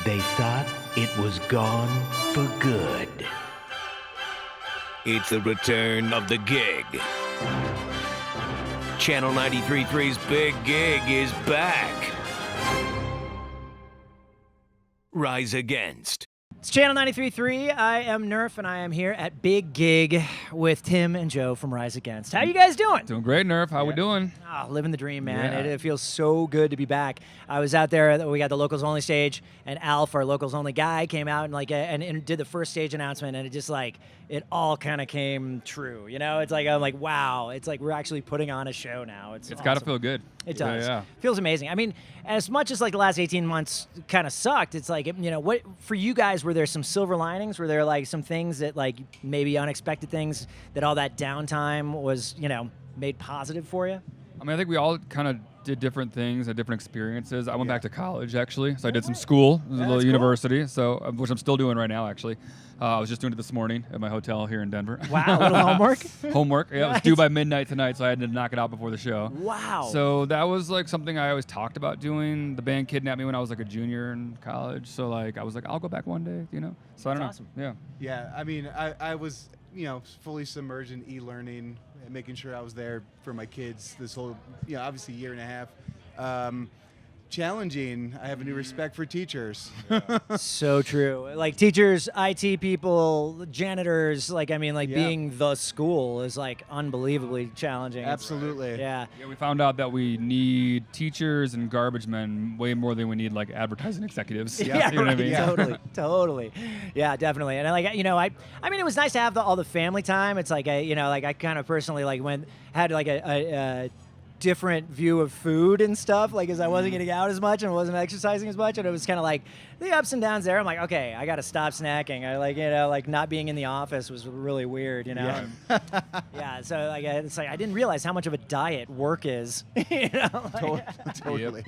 They thought it was gone for good. It's the return of the gig. Channel 93.3's Big Gig is back. Rise Against. It's Channel 93.3. I am Nerf, and I am here at Big Gig with Tim and Joe from Rise Against. How you guys doing? Doing great, Nerf. How we doing? Oh, living the dream, man. Yeah. It feels so good to be back. I was out there. We got the locals only stage, and Alf, our locals only guy, came out and did the first stage announcement, and it just it all kind of came true. You know, it's I'm like, wow. It's like we're actually putting on a show now. It's It's awesome. got to feel good. It does. Yeah. Feels amazing. I mean, as much as the last 18 months kind of sucked, it's what for you guys, were there some silver linings? Were there some things that maybe unexpected things that all that downtime was, made positive for you? I mean, I think we all kind of did different things, had different experiences. I went back to college, actually. So I did some school, a little that's university, which I'm still doing right now, actually. I was just doing it this morning at my hotel here in Denver. Wow, a little homework? Homework. Yeah, it was Nice. due by midnight tonight, so I had to knock it out before the show. Wow. So that was something I always talked about doing. The band kidnapped me when I was a junior in college. So I was I'll go back one day, So I don't know. awesome. Yeah. Yeah, I mean, I was, fully submerged in e-learning and making sure I was there for my kids this whole, obviously year and a half. Challenging. I have a new respect for teachers. So true. Teachers, IT people, janitors, Yeah. being the school is unbelievably challenging. Absolutely. Yeah. Yeah, we found out that we need teachers and garbage men way more than we need advertising executives. Yeah, You know what I right. mean? Totally, totally. Yeah, definitely. And I mean, it was nice to have all the family time. It's I kind of personally had a different view of food and stuff, as I wasn't getting out as much and wasn't exercising as much, and it was kind of the ups and downs there. I'm okay, I got to stop snacking. I not being in the office was really weird, Yeah. Yeah, so it's I didn't realize how much of a diet work is, Totally.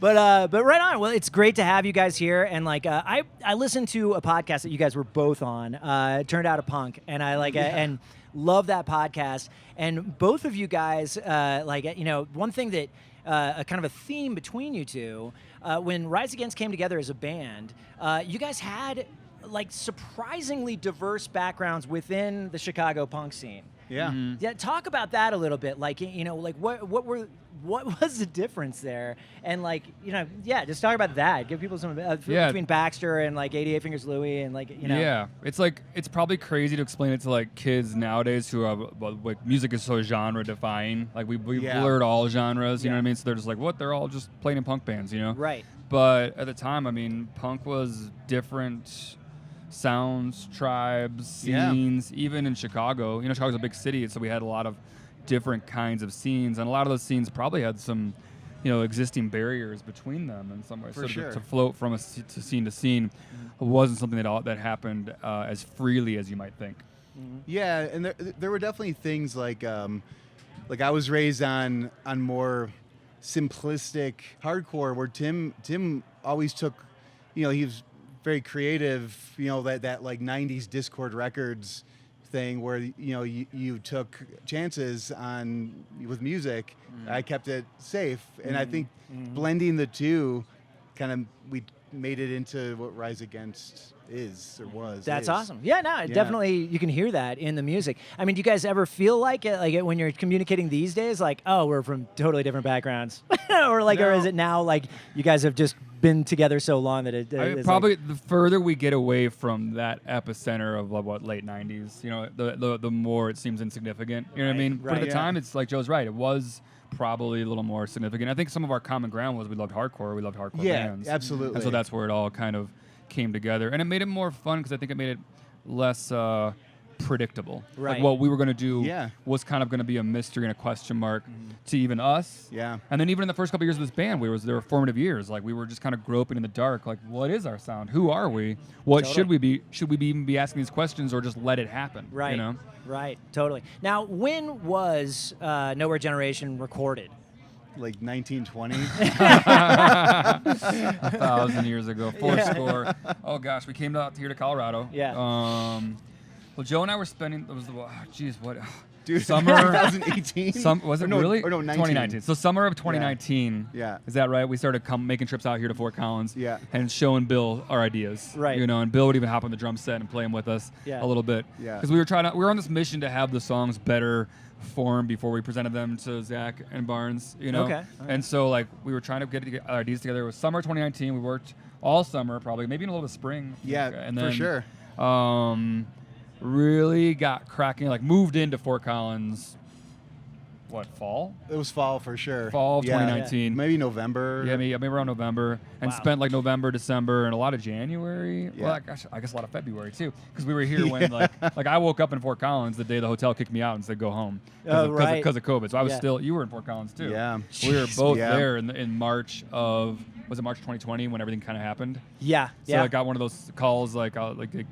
But right on. Well, it's great to have you guys here, and I listened to a podcast that you guys were both on. It turned out a punk, and and love that podcast. And both of you guys, one thing that a kind of a theme between you two, when Rise Against came together as a band, you guys had surprisingly diverse backgrounds within the Chicago punk scene. Yeah. Yeah, talk about that a little bit. What was the difference there? And just talk about that. Give people some between Baxter and 88 Fingers Louie and Yeah, it's probably crazy to explain it to kids nowadays who are music is so genre defying. We blurred all genres. You know what I mean? So they're just what? They're all just playing in punk bands. Right. But at the time, I mean, punk was different. Sounds, tribes, scenes, even in Chicago. Chicago's a big city, so we had a lot of different kinds of scenes, and a lot of those scenes probably had some, existing barriers between them in some way. For sure. To float from scene to scene wasn't something that happened as freely as you might think. Yeah, and there were definitely things I was raised on more simplistic hardcore, where Tim always took, he was very creative, that 90s Discord Records thing where you took chances with music. I kept it safe, and I think blending the two we made it into what Rise Against is or was. That's awesome. Yeah, no, definitely you can hear that in the music. I mean, do you guys ever feel like when you're communicating these days, oh, we're from totally different backgrounds, or or is it now you guys have just been together so long that it's probably the further we get away from that epicenter of late 90s, the more it seems insignificant. You know what I mean? But at the time, it's Joe's right. It was probably a little more significant. I think some of our common ground was we loved hardcore bands. Yeah, absolutely. And so that's where it all kind of came together, and it made it more fun because I think it made it less predictable. Right. What we were going to do Yeah. was kind of going to be a mystery and a question mark to even us. Yeah. And then even in the first couple years of this band, there were formative years. We were just kind of groping in the dark. What is our sound? Who are we? What should we be? Should we even be asking these questions or just let it happen? right, right, totally. Now, when was Nowhere Generation recorded? 1920. 1,000 years ago, fourscore. Oh gosh, we came out here to Colorado. Yeah. Well, Joe and I were spending. Dude, Summer 2018. Was it Or no, really? Or no, 19. 2019. So summer of 2019. Yeah. Is that right? We started making trips out here to Fort Collins. Yeah. And showing Bill our ideas. Right. You know, and Bill would even hop on the drum set and play them with us Yeah. a little bit. Yeah. Because we were on this mission to have the songs better form before we presented them to Zach and Barnes. You know. Okay. And so like we were trying to get our ideas together. It was summer 2019. We worked all summer, probably maybe in a little bit of spring. Yeah, And for then, sure. Really got cracking. Like moved into Fort Collins. What, fall? It was fall for sure. Fall of Yeah. 2019. Maybe November. Yeah, maybe around November, and Wow. spent like November, December, and a lot of January. Yeah. Well, I guess a lot of February too, because we were here when like I woke up in Fort Collins the day the hotel kicked me out and said go home Oh, right. because of COVID. So I was Yeah. still. You were in Fort Collins too. Yeah. We were both Yeah. there in March of. Was it March 2020 when everything kind of happened? Yeah. So yeah. I got one of those calls like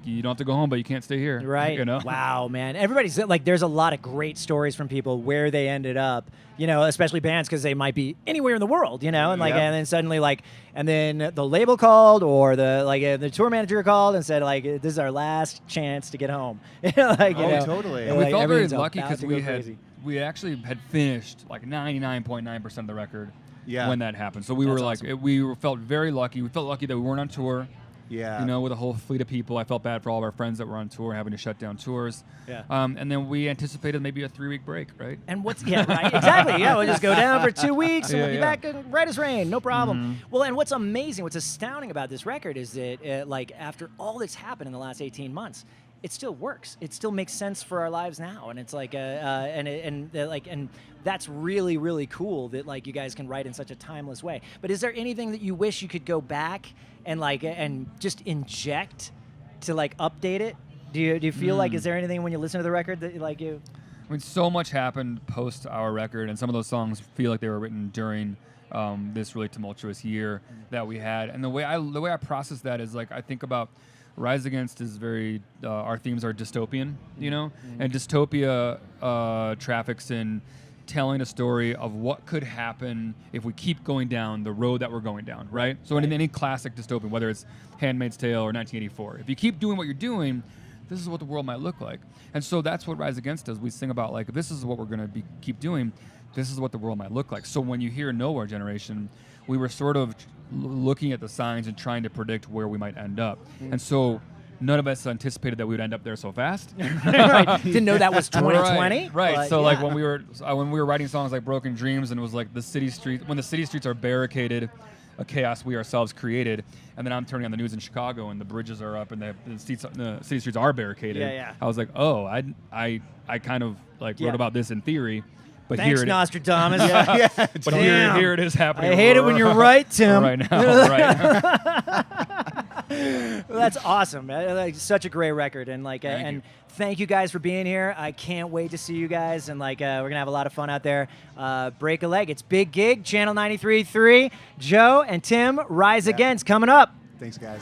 you don't have to go home, but you can't stay here. Right. You know. Wow, man. Everybody's like, there's a lot of great stories from people where they ended up, you know, especially bands because they might be anywhere in the world, you know, and like, Yeah. and then suddenly like, and then the label called or the tour manager called and said like, this is our last chance to get home. You know, like, you Oh, know, totally. and, And we like, felt very everything's lucky about because to go crazy. we actually had finished like 99.9% of the record Yeah. when that happened. So we were That's like, awesome. felt very lucky. We felt lucky that we weren't on tour. Yeah. You know, with a whole fleet of people. I felt bad for all of our friends that were on tour having to shut down tours. Yeah. And then we anticipated maybe a 3-week break, right? And what's right? Exactly. Yeah, we'll just go down for 2 weeks and Yeah, we'll be yeah. back right as rain, no problem. Mm-hmm. Well, and what's amazing, what's astounding about this record is that like after all that's happened in the last 18 months, it still works. It still makes sense for our lives now, and it's like and that's really really cool that like you guys can write in such a timeless way. But is there anything that you wish you could go back and like and just inject to like update it? Do you feel like is there anything when you listen to the record that like you? I mean, so much happened post our record, and some of those songs feel like they were written during this really tumultuous year that we had. And the way I process that is like I think about Rise Against is very our themes are dystopian, you know, and dystopia traffics in telling a story of what could happen if we keep going down the road that we're going down, right? So in any classic dystopian, whether it's Handmaid's Tale or 1984, if you keep doing what you're doing, this is what the world might look like. And so that's what Rise Against does. We sing about like, if this is what we're going to keep doing, this is what the world might look like. So when you hear Nowhere Generation, we were sort of looking at the signs and trying to predict where we might end up. And so none of us anticipated that we would end up there so fast. Right. Didn't know that was 2020. Right. but So like yeah. when we were writing songs like Broken Dreams, and it was like when the city streets are barricaded, a chaos we ourselves created, and then I'm turning on the news in Chicago and the bridges are up and the city streets are barricaded. Yeah, yeah. I was like, oh, I kind of like Yeah. wrote about this in theory, but Thanks, here it Nostradamus. yeah. but Damn. here it is happening. I hate it when you're right, Tim. right now. Right. Well, that's awesome. Like, such a great record, and like, Thank and you. thank you guys for being here. I can't wait to see you guys, and like, we're gonna have a lot of fun out there. Break a leg. It's Big Gig, Channel 93.3. Joe and Tim, Rise Yeah. Against coming up. Thanks, guys.